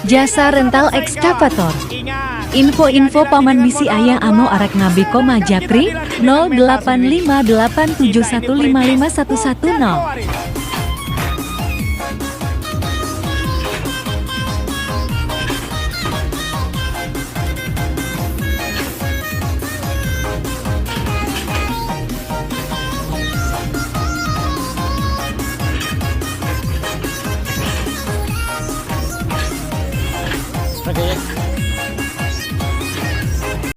Jasa rental ekskavator. Info-info paman misi ayah amo arek ngabi koma japri 085871551110. Oke.